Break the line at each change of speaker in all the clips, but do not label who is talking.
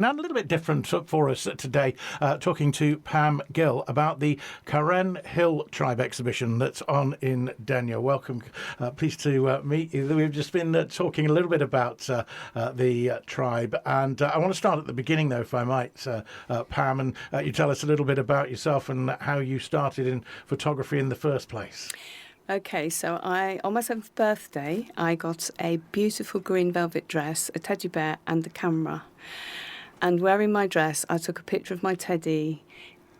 Now, a little bit different for us today, talking to Pam Gill about the Karen Hill Tribe exhibition that's on in Denia. Welcome. Pleased to meet you. We've just been talking a little bit about the tribe, and I want to start at the beginning, though, if I might, Pam, and you tell us a little bit about yourself and how you started in photography in the first place.
Okay, so on my 7th birthday, I got a beautiful green velvet dress, a teddy bear and a camera. And wearing my dress, I took a picture of my teddy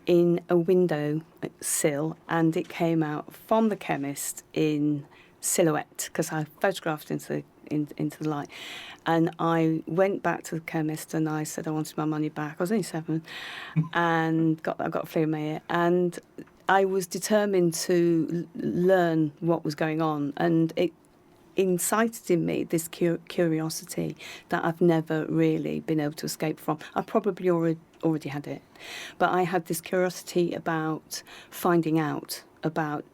in a window sill, and it came out from the chemist in silhouette because I photographed into the light. And I went back to the chemist and I said I wanted my money back. I was only 7, and I got a flea in my ear. And I was determined to learn what was going on, and it incited in me this curiosity that I've never really been able to escape from. I probably already had it, but I had this curiosity about finding out, about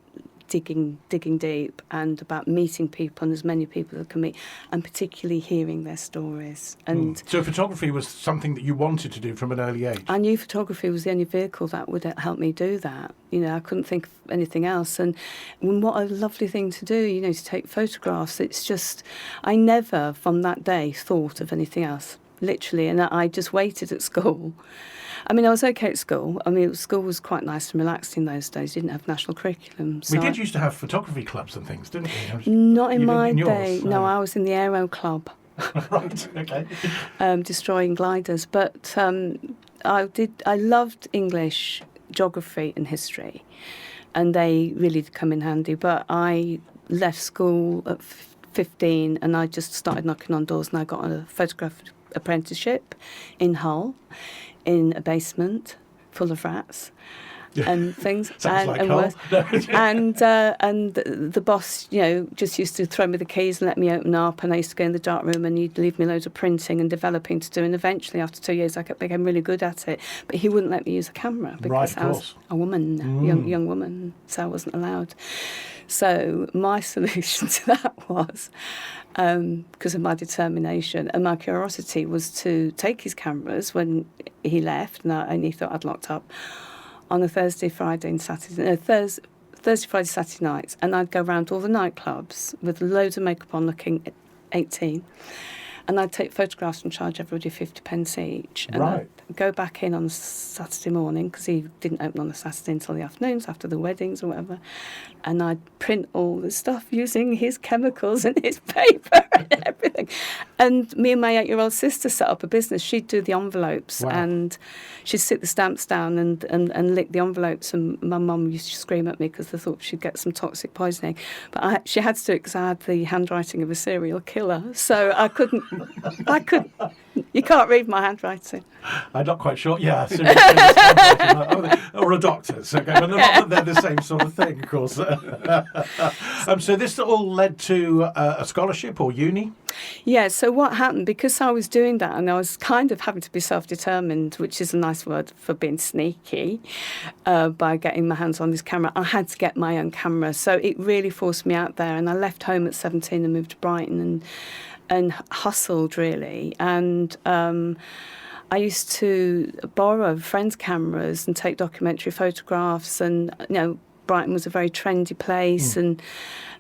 digging deep, and about meeting people, and as many people as I can meet, and particularly hearing their stories. And
so photography was something that you wanted to do from an early age?
I knew photography was the only vehicle that would help me do that. You know, I couldn't think of anything else. And what a lovely thing to do, you know, to take photographs. It's just, I never from that day thought of anything else, literally. And I just waited at school. I mean, I was okay at school. I mean, school was quite nice and relaxed in those days. You didn't have national curriculum. So
we did used to have photography clubs and things, didn't we?
Not in my
yours,
day. No, I was in the Aero Club.
Right, okay.
Destroying gliders. But I loved English, geography and history, and they really did come in handy. But I left school at 15 and I just started knocking on doors, and I got a photograph apprenticeship in Hull, in a basement full of rats and things.
Sounds like Hull.
And the boss, you know, just used to throw me the keys and let me open up, and I used to go in the dark room and he'd leave me loads of printing and developing to do, and eventually after 2 years I became really good at it, but he wouldn't let me use a camera because I was a woman, young woman, so I wasn't allowed. So my solution to that was, because of my determination and my curiosity, was to take his cameras when he left, and he thought I'd locked up, on a Thursday, Friday and Saturday, Thursday, Friday, Saturday nights, and I'd go around all the nightclubs with loads of makeup on, looking 18, and I'd take photographs and charge everybody 50p each. And
right.
I'd go back in on Saturday morning, because he didn't open on a Saturday until the afternoons after the weddings or whatever, and I'd print all the stuff using his chemicals and his paper and everything. And me and my 8-year-old sister set up a business. She'd do the envelopes.
Wow.
And she'd sit the stamps down and lick the envelopes, and my mum used to scream at me because they thought she'd get some toxic poisoning. But she had to do it because I had the handwriting of a serial killer, so I couldn't. You can't read my handwriting.
I'm not quite sure. Yeah, or a doctor's. Okay, but not that they're the same sort of thing, of course. So this all led to a scholarship or uni?
Yeah, so what happened, because I was doing that and I was kind of having to be self-determined, which is a nice word for being sneaky, by getting my hands on this camera, I had to get my own camera. So it really forced me out there, and I left home at 17 and moved to Brighton and hustled, really. And I used to borrow friends' cameras and take documentary photographs, and, you know, Brighton was a very trendy place, and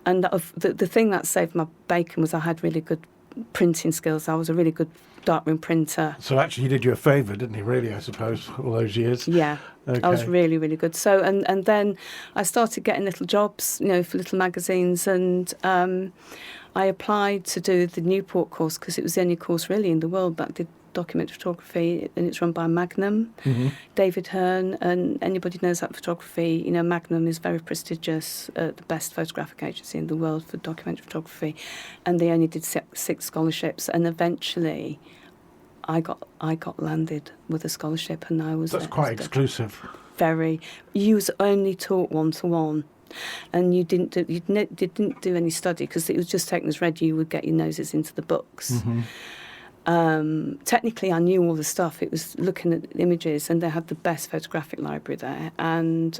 the thing that saved my bacon was I had really good printing skills. I was a really good darkroom printer.
So actually he did you a favour, didn't he, really, I suppose, all those years?
Yeah.
Okay.
I was really, really good. So, and then I started getting little jobs, you know, for little magazines, and I applied to do the Newport course because it was the only course really in the world that did documentary photography, and it's run by Magnum, David Hearn, and anybody knows that photography, you know, Magnum is very prestigious, the best photographic agency in the world for documentary photography, and they only did 6 scholarships, and eventually I got landed with a scholarship, and I was...
That's quite exclusive.
Very. You was only taught 1-to-1. And you didn't do any study, because it was just taken as read. You would get your noses into the books. Technically, I knew all the stuff. It was looking at images, and they had the best photographic library there. And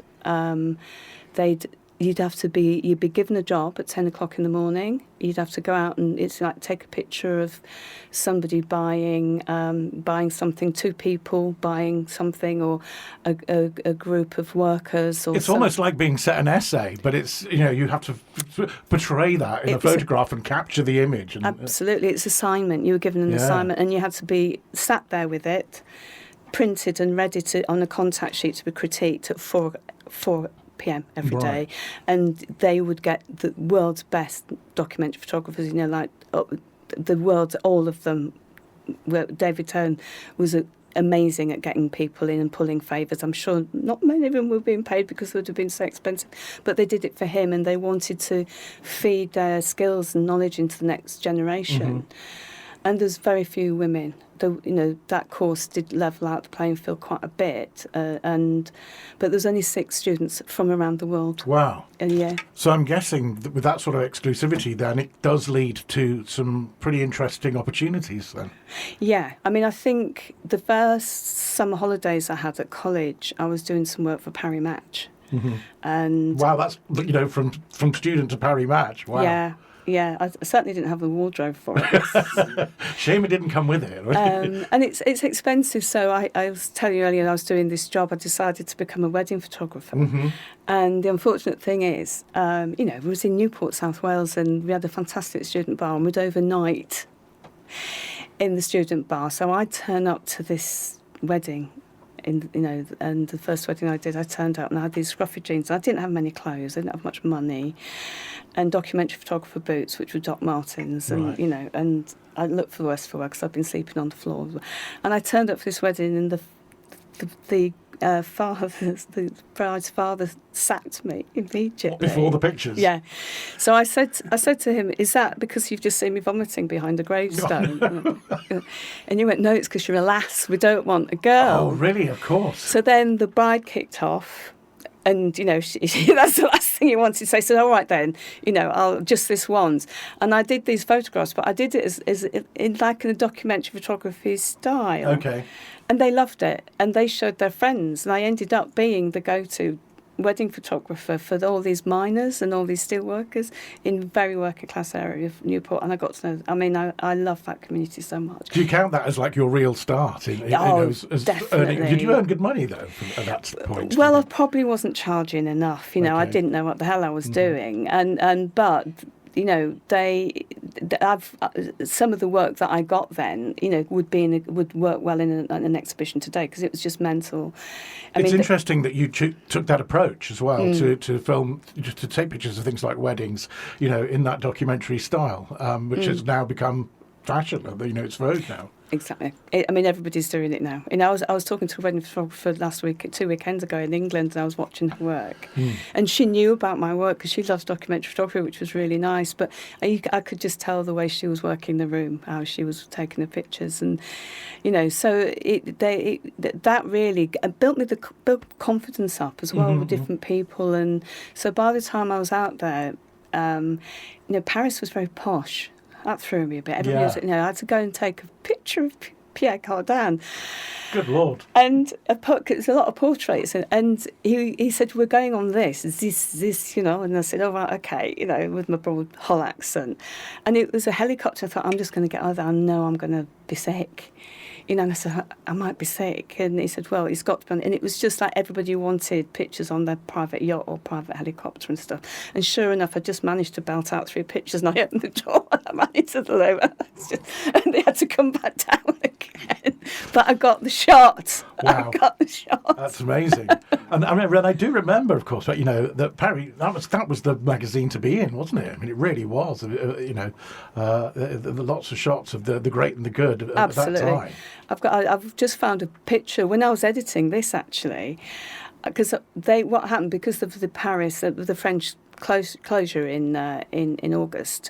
they'd you'd be given a job at 10 o'clock in the morning. You'd have to go out and it's like take a picture of somebody buying something, two people buying something, or a group of workers. Or
it's almost like being set an essay, but it's, you have to portray that in a photograph and capture the image. And,
absolutely, it's assignment. You were given an assignment, and you had to be sat there with it, printed and ready on a contact sheet to be critiqued at 4 p.m. every day, and they would get the world's best documentary photographers. Like the world's, all of them. David Tone was amazing at getting people in and pulling favours. I'm sure not many of them were being paid because it would have been so expensive, but they did it for him, and they wanted to feed their skills and knowledge into the next generation. And there's very few women. That course did level out the playing field quite a bit, but there's only 6 students from around the world.
Wow.
Yeah.
So I'm guessing that with that sort of exclusivity, then it does lead to some pretty interesting opportunities then.
Yeah. I mean, I think the first summer holidays I had at college, I was doing some work for Parry Match. And
wow, that's, from student to Parry Match. Wow.
Yeah. Yeah, I certainly didn't have the wardrobe for it.
Shame it didn't come with it.
And it's expensive. So I was telling you earlier, I was doing this job. I decided to become a wedding photographer. And the unfortunate thing is, we was in Newport, South Wales, and we had a fantastic student bar, and we'd overnight in the student bar. So I'd turn up to this wedding. And the first wedding I did, I turned up and I had these scruffy jeans. I didn't have many clothes, I didn't have much money, and documentary photographer boots, which were Doc Martens, and and I looked for the worse for wear because I'd been sleeping on the floor. And I turned up for this wedding, and the bride's father sacked me immediately.
Before the pictures?
Yeah. So I said to him, "Is that because you've just seen me vomiting behind a gravestone?" And he went, "No, it's because you're a lass. We don't want a girl."
Oh, really? Of course.
So then the bride kicked off. And, that's the last thing he wanted to say. So, all right, then, I'll just this once. And I did these photographs, but I did it as in a documentary photography style.
Okay.
And they loved it. And they showed their friends. And I ended up being the go-to wedding photographer for all these miners and all these steel workers in very working class area of Newport. And I got to know, I love that community so much.
Do you count that as like your real start?
Definitely.
Earning? Did you earn good money though at that point?
Well, I probably wasn't charging enough. I didn't know what the hell I was doing. But some of the work that I got then, would work well in an exhibition today because it was just mental.
It's interesting that you took that approach as well to film, just to take pictures of things like weddings, in that documentary style, which has now become fashion. It's vogue now.
Exactly. Everybody's doing it now. I was talking to a wedding photographer last week, 2 weekends ago in England, and I was watching her work. And she knew about my work because she loves documentary photography, which was really nice. But I could just tell the way she was working the room, how she was taking the pictures, and so that really built confidence up as well with different people. And so by the time I was out there, Paris was very posh. That threw me a bit. Everybody was, I had to go and take a picture of Pierre Cardin.
Good Lord.
And it's a lot of portraits. And he said, "We're going on this, and I said, "Oh, right, okay," with my broad Hull accent. And it was a helicopter. I thought, I'm just going to get out there. I know I'm going to be sick. And I said, I might be sick. And he said, well, it's got to be. And it was just like everybody wanted pictures on their private yacht or private helicopter and stuff. And sure enough, I just managed to belt out 3 pictures, and I opened the door and I managed to the lower. And they had to come back down again. But I got the shot.
Wow.
I got the shot.
That's amazing. And I do remember, of course, that Parry, that was the magazine to be in, wasn't it? It really was. Lots of shots of the great and the good at that time.
I've just found a picture when I was editing this, actually, because what happened because of the Paris, the French closure in August.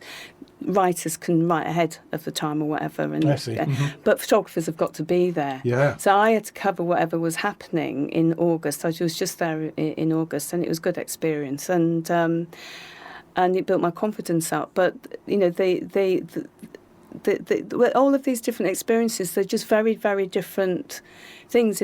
Writers can write ahead of the time or whatever, and
I see.
But photographers have got to be there.
Yeah.
So I had to cover whatever was happening in August. I was just there in August, and it was a good experience, and it built my confidence up. But all of these different experiences, they're just very, very different things.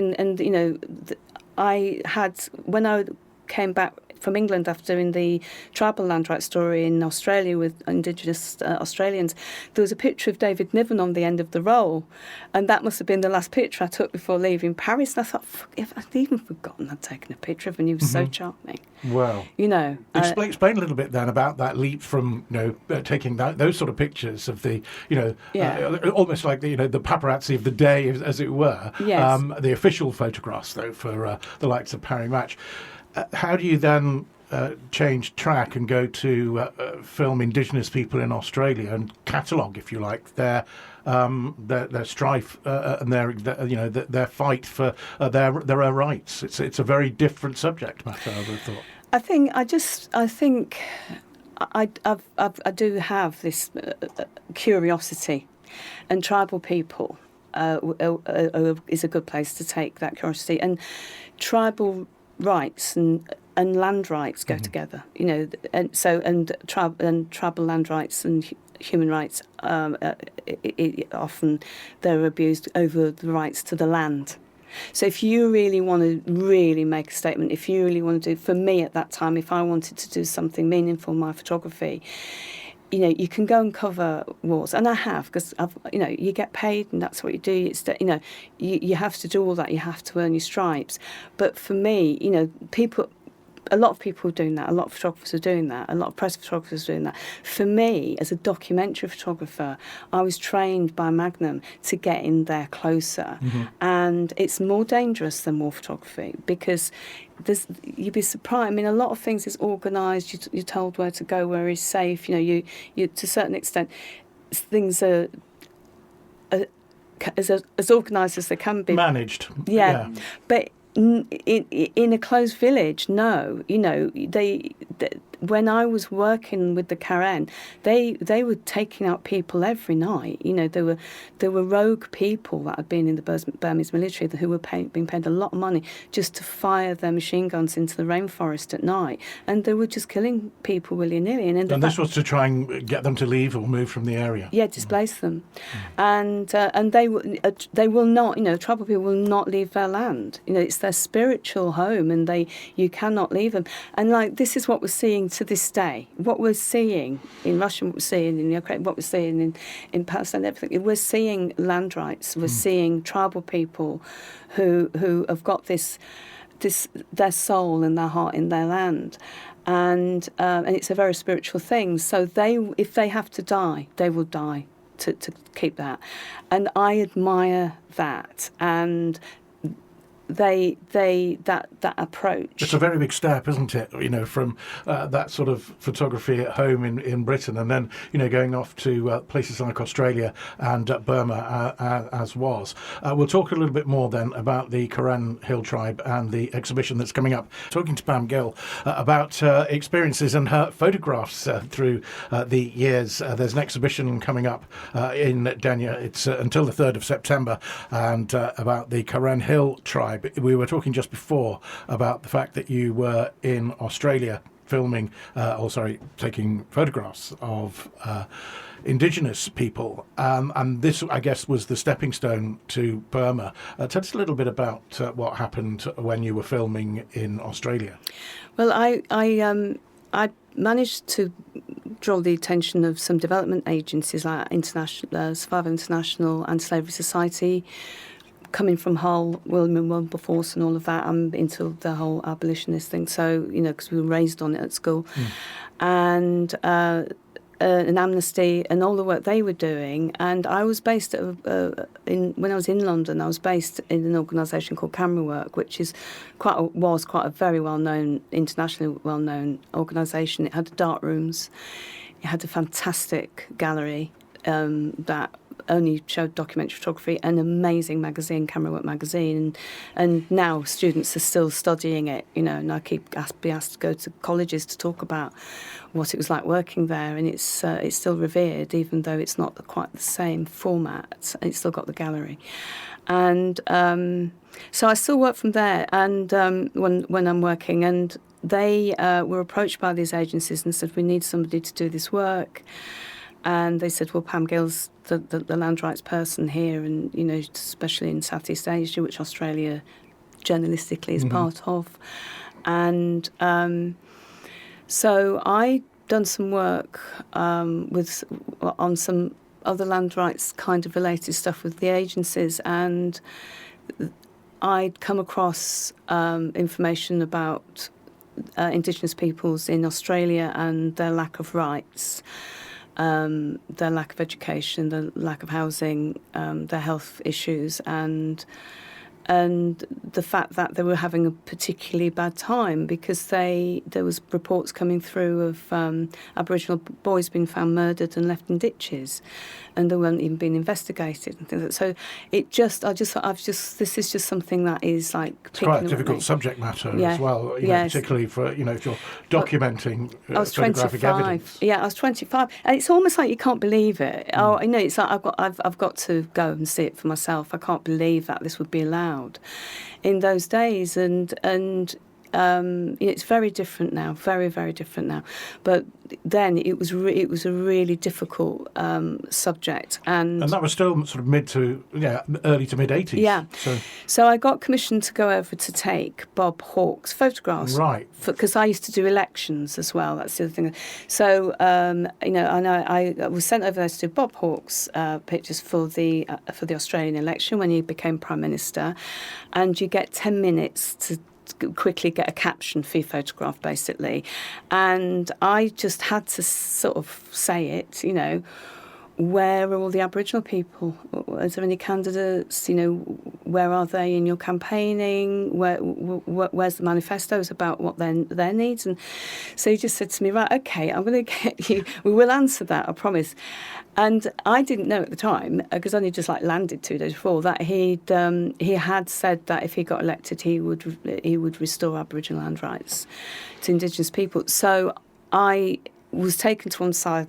I had, when I came back from England after doing the tribal land rights story in Australia with Indigenous Australians. There was a picture of David Niven on the end of the roll, and that must have been the last picture I took before leaving Paris. And I thought, I'd even forgotten I'd taken a picture of him, and he was so charming.
Well, explain a little bit then about that leap from taking those sort of pictures of the almost like the paparazzi of the day, as it were.
Yes.
The official photographs though for the likes of Parry Match. How do you then change track and go to film Indigenous people in Australia and catalogue, if you like, their strife and their fight for their own rights? It's a very different subject matter, I would have thought.
I think I do have this curiosity, and tribal people is a good place to take that curiosity. And tribal rights and land rights go together, and tribal land rights and human rights often they're abused over the rights to the land. So if you really want to really make a statement, if you really want to do, for me at that time, if I wanted to do something meaningful in my photography, you can go and cover wars, and I have, because you get paid, and that's what you do. It's you have to do all that. You have to earn your stripes. But for me, a lot of people are doing that. A lot of photographers are doing that. A lot of press photographers are doing that. For me, as a documentary photographer, I was trained by Magnum to get in there closer. And it's more dangerous than war photography, because you'd be surprised. I mean, a lot of things is organised. You're told where to go, where is safe. You to a certain extent, things are as organised as they can be.
Managed.
Yeah. But in a closed village, no. When I was working with the Karen, they were taking out people every night. There were rogue people that had been in the Burmese military who were being paid a lot of money just to fire their machine guns into the rainforest at night, and they were just killing people willy-nilly. And
this was to try and get them to leave or move from the area.
Yeah, displace them, and they will not. Tribal people will not leave their land. It's their spiritual home, and you cannot leave them. And this is what we're seeing to this day. What we're seeing in Russia, what we're seeing in Ukraine, what we're seeing in Palestine, everything. We're seeing land rights. We're seeing tribal people who have got this their soul and their heart in their land, and it's a very spiritual thing. So if they have to die, they will die to keep that, and I admire that. And that approach. It's
a very big step, isn't it? From that sort of photography at home in Britain, and then going off to places like Australia and Burma, as was. We'll talk a little bit more then about the Karen Hill tribe and the exhibition that's coming up. Talking to Pam Gill about experiences and her photographs through the years. There's an exhibition coming up in Denia. It's until the 3rd of September, and about the Karen Hill tribe. We were talking just before about the fact that you were in Australia filming, taking photographs of Indigenous people, and this, I guess, was the stepping stone to Burma. Tell us a little bit about what happened when you were filming in Australia.
Well, I managed to draw the attention of some development agencies like Survival International and Slavery Society. Coming from Hull, Wilberforce and all of that, I'm into the whole abolitionist thing. So, because we were raised on it at school. And an Amnesty and all the work they were doing. And I was based when I was in London, I was based in an organisation called Camera Work, which is was quite a very well-known, internationally well-known organisation. It had dark rooms. It had a fantastic gallery that only showed documentary photography, an amazing magazine, Camera Work magazine, and now students are still studying it, and I keep being asked to go to colleges to talk about what it was like working there, and it's still revered, even though it's not quite the same format. It's still got the gallery, and so I still work from there. And when I'm working, and they were approached by these agencies and said, we need somebody to do this work. And they said, well, Pam Gill's the land rights person here, and, especially in Southeast Asia, which Australia journalistically is part of. And so I done some work on some other land rights kind of related stuff with the agencies, and I'd come across information about Indigenous peoples in Australia and their lack of rights, their lack of education, their lack of housing, their health issues, and the fact that they were having a particularly bad time because there was reports coming through of Aboriginal boys being found murdered and left in ditches, and they weren't even being investigated and things like that. So this is just something that is like
it's quite a difficult subject matter as well, particularly for if you're documenting
I was
photographic
25.
evidence.
Yeah, I was 25, and it's almost like you can't believe it. Oh, I know, it's like I've got to go and see it for myself. I can't believe that this would be allowed in those days, and it's very different now, very, very different now. But then it was a really difficult subject, and
that was still sort of early to mid 80s.
Yeah. So I got commissioned to go over to take Bob Hawke's photographs,
right?
Because I used to do elections as well. That's the other thing. So I was sent over there to do Bob Hawke's pictures for the Australian election when he became Prime Minister, and you get 10 minutes to quickly get a caption for your photograph, basically. And I just had to sort of say it, where are all the Aboriginal people? Is there any candidates? Where are they in your campaigning? Where's the manifestos about what their needs? And so he just said to me, right, okay, I'm going to get you. We will answer that, I promise. And I didn't know at the time, because I only just landed 2 days before, that he had said that if he got elected, he would restore Aboriginal land rights to Indigenous people. So I was taken to one side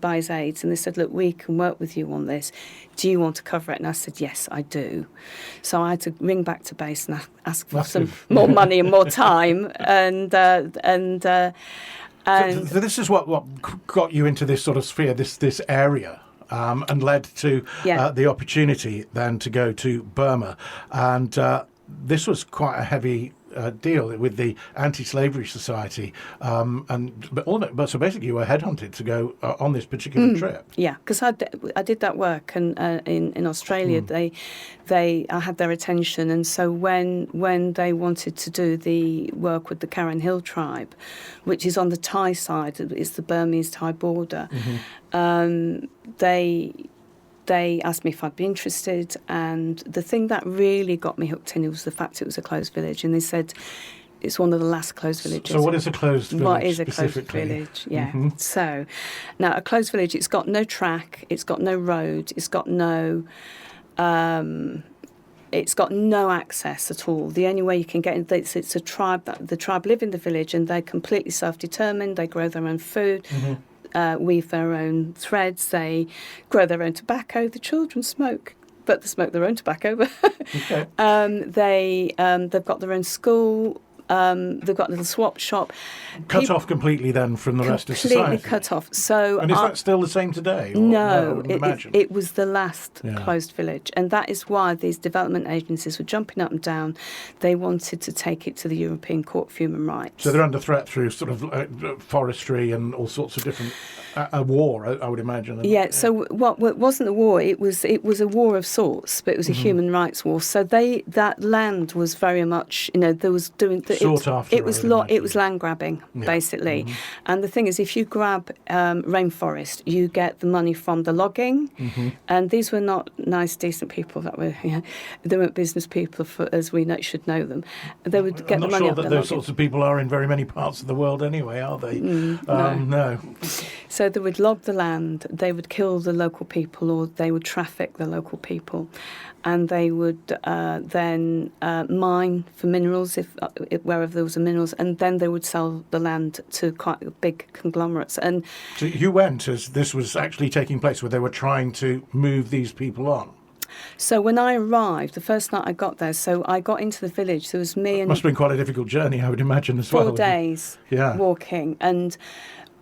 by his aides, and they said, look, we can work with you on this. Do you want to cover it? And I said, yes, I do. So I had to ring back to base and ask for some more money and more time.
So this is what got you into this sort of sphere, this area, and led to the opportunity then to go to Burma. And this was quite a heavy deal with the Anti-Slavery Society, but so basically you were headhunted to go on this particular trip.
Yeah, because I did that work, and in Australia I had their attention, and so when they wanted to do the work with the Karen Hill tribe, which is on the Thai side, it's the Burmese-Thai border, they asked me if I'd be interested, and the thing that really got me hooked in was the fact it was a closed village, and they said it's one of the last closed villages.
So what is a closed village?
What is a closed village? Yeah. So now a closed village, it's got no track, it's got no road, it's got no access at all. The only way you can get in, it's a tribe, the tribe live in the village, and they're completely self-determined. They grow their own food. Weave their own threads, they grow their own tobacco. The children smoke, but they smoke their own tobacco.
Okay.
They've got their own school. They've got a little swap shop.
Cut off completely then from the rest of society.
Completely cut off. So,
and is that still the same today? Or?
No,
I
it was the last closed village, and that is why these development agencies were jumping up and down. They wanted to take it to the European Court of Human Rights.
So they're under threat through sort of forestry and all sorts of different a war, I would imagine.
Yeah. So what wasn't a war? It was a war of sorts, but it was a human rights war. So that land was very much, there was doing.
Sought after.
It was land grabbing, basically. And the thing is, if you grab rainforest, you get the money from the logging. And these were not nice, decent people. They weren't business people, as we should know them. They would get the money.
I'm not sure that those sorts of people are in very many parts of the world anyway, are they? No.
So they would log the land. They would kill the local people, or they would traffic the local people, and they would then mine for minerals wherever there was minerals, and then they would sell the land to quite big conglomerates. And
so you went as this was actually taking place, where they were trying to move these people on.
So when I arrived, the first night I got there, so I got into the village. There was me and...
Must have been quite a difficult journey, I would imagine, as well.
4 days walking. And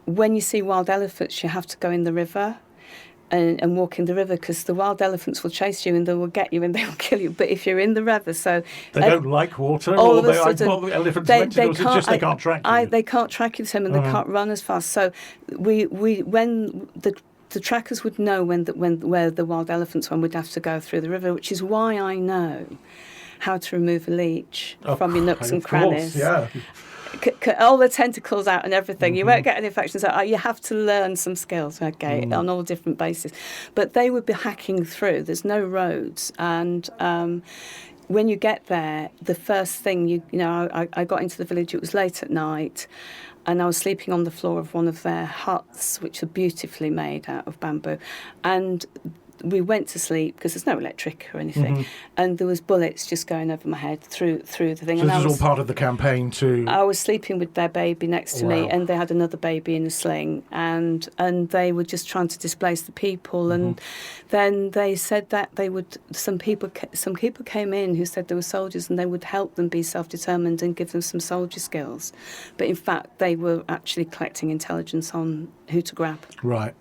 when you see wild elephants, you have to go in the river. and walk in the river, because the wild elephants will chase you and they will get you and they will kill you. But if you're in the river, so
they don't like water,
all
or
of a sudden,
elephants
they
meant to, or is it just they can't track you?
They can't track you, Tim, and they can't run as fast. So when the trackers would know where the wild elephants were, and we'd have to go through the river, which is why I know how to remove a leech from your nooks and crannies.
Yeah.
All the tentacles out and everything. You won't get any infections. So you have to learn some skills, okay, on all different bases. But they would be hacking through. There's no roads, and when you get there, the first thing I got into the village. It was late at night, and I was sleeping on the floor of one of their huts, which are beautifully made out of bamboo, and we went to sleep because there's no electric or anything, and there was bullets just going over my head through the thing.
So
and
this is all part of the campaign to...
I was sleeping with their baby next to me, and they had another baby in a sling, and they were just trying to displace the people. And then they said that some people came in who said they were soldiers, and they would help them be self-determined and give them some soldier skills. But in fact, they were actually collecting intelligence on who to grab.
Right.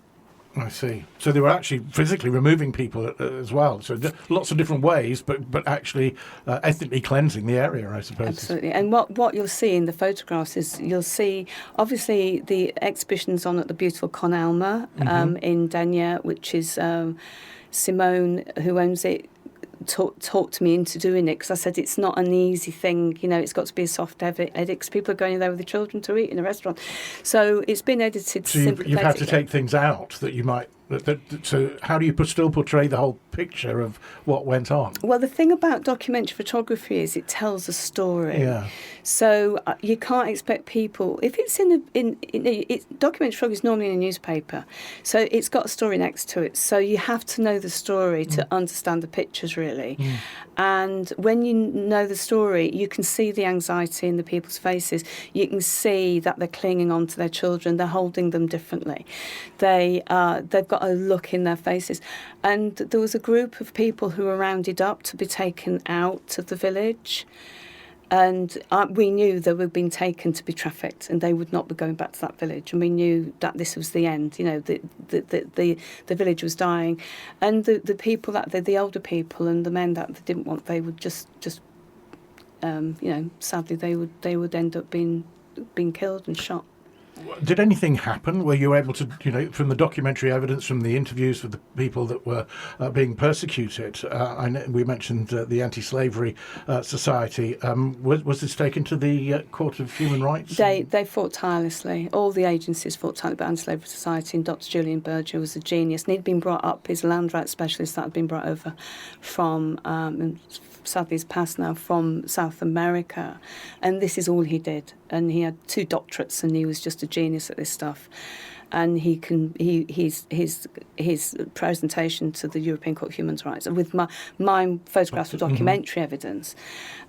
I see. So they were actually physically removing people as well. So lots of different ways, but actually ethnically cleansing the area, I suppose.
Absolutely. And what you'll see in the photographs is you'll see, obviously, the exhibition's on at the beautiful Con Alma in Denia, which is Simone, who owns it, talked me into doing it, because I said it's not an easy thing, it's got to be a soft edit, because people are going there with the children to eat in a restaurant. So it's been edited sympathetically.
You've had to take things out that you might... So how do you still portray the whole picture of what went on?
Well, the thing about documentary photography is it tells a story.
Yeah.
So you can't expect people... If it's documentary photography is normally in a newspaper, so it's got a story next to it. So you have to know the story to understand the pictures, really. And when you know the story, you can see the anxiety in the people's faces. You can see that they're clinging on to their children. They're holding them differently. They've got a look in their faces. And there was a group of people who were rounded up to be taken out of the village. And we knew they were being taken to be trafficked, and they would not be going back to that village. And we knew that this was the end. The village was dying, and the people the older people and the men that they didn't want, they would just sadly they would end up being killed and shot.
Did anything happen? Were you able to, from the documentary evidence, from the interviews with the people that were being persecuted? We mentioned the Anti-Slavery Society. Was this taken to the Court of Human Rights?
They fought tirelessly. All the agencies fought tirelessly. The Anti-Slavery Society, and Dr. Julian Berger was a genius. And he'd been brought up, his land rights specialist that had been brought over from... sadly he's passed now, from South America, and this is all he did. And he had 2 doctorates, and he was just a genius at this stuff. And his presentation to the European Court of Human Rights with my photographs of documentary evidence,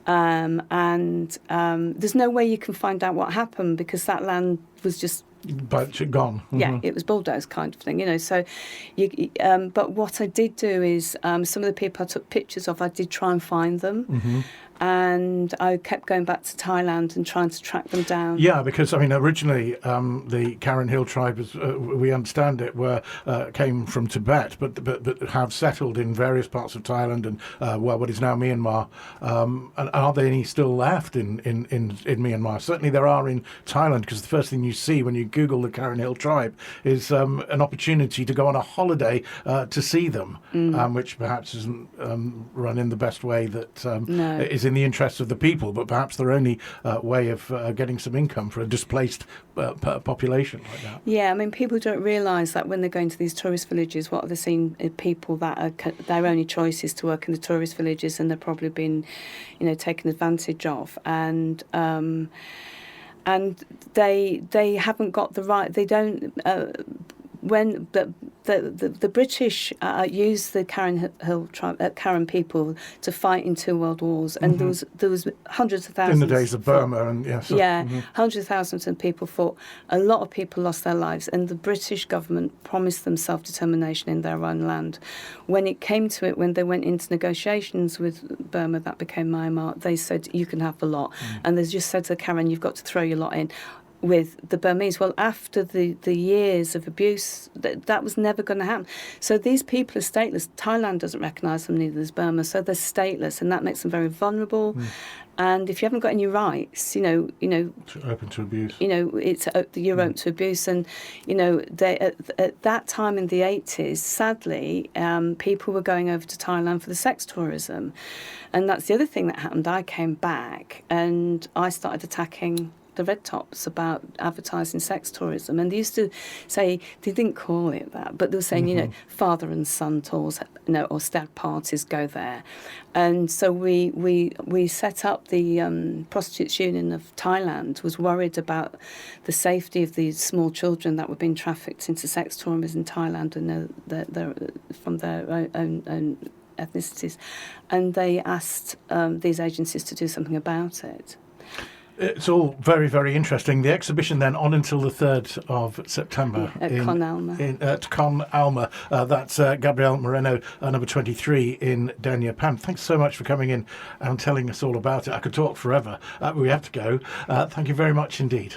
and there's no way you can find out what happened, because that land was just
gone.
Yeah, it was bulldozed kind of thing, So, but what I did do is some of the people I took pictures of, I did try and find them, and I kept going back to Thailand and trying to track them down.
Yeah, because originally the Karen Hill tribe, as we understand it, came from Tibet, but have settled in various parts of Thailand and what is now Myanmar. And are there any still left in Myanmar? Certainly there are in Thailand, because the first thing you see when you Google the Karen Hill tribe is an opportunity to go on a holiday to see them, which perhaps isn't run in the best way that is in the interests of the people, but perhaps their only way of getting some income for a displaced population like that.
Yeah, people don't realise that when they're going to these tourist villages, what they're seeing are people that are their only choice is to work in the tourist villages, and they're probably been, taken advantage of, and they haven't got the right. They don't. When the British used the Karen Hill tribe, Karen people, to fight in 2 world wars, and there was hundreds of thousands
in the days of Burma, and
hundreds of thousands of people fought. A lot of people lost their lives, and the British government promised them self-determination in their own land. When it came to it, when they went into negotiations with Burma, that became Myanmar, they said you can have the lot, and they just said to Karen, you've got to throw your lot in. with the Burmese. Well, after the years of abuse, that was never going to happen. So these people are stateless. Thailand doesn't recognise them, neither does Burma. So they're stateless, and that makes them very vulnerable. And if you haven't got any rights,
open to abuse.
It's you're open to abuse. And they at that time in the 80s, sadly, people were going over to Thailand for the sex tourism, and that's the other thing that happened. I came back and I started attacking the red tops about advertising sex tourism, and they used to say, they didn't call it that, but they were saying father and son tours, or stag parties go there. And so we set up the Prostitutes Union of Thailand, was worried about the safety of these small children that were being trafficked into sex tourism in Thailand, and they're from their own ethnicities, and they asked these agencies to do something about it.
It's all very, very interesting. The exhibition then on until the 3rd of September
At Con Alma.
At Con Alma. That's Gabrielle Moreno, number 23 in Denia. Pam, thanks so much for coming in and telling us all about it. I could talk forever. We have to go. Thank you very much indeed.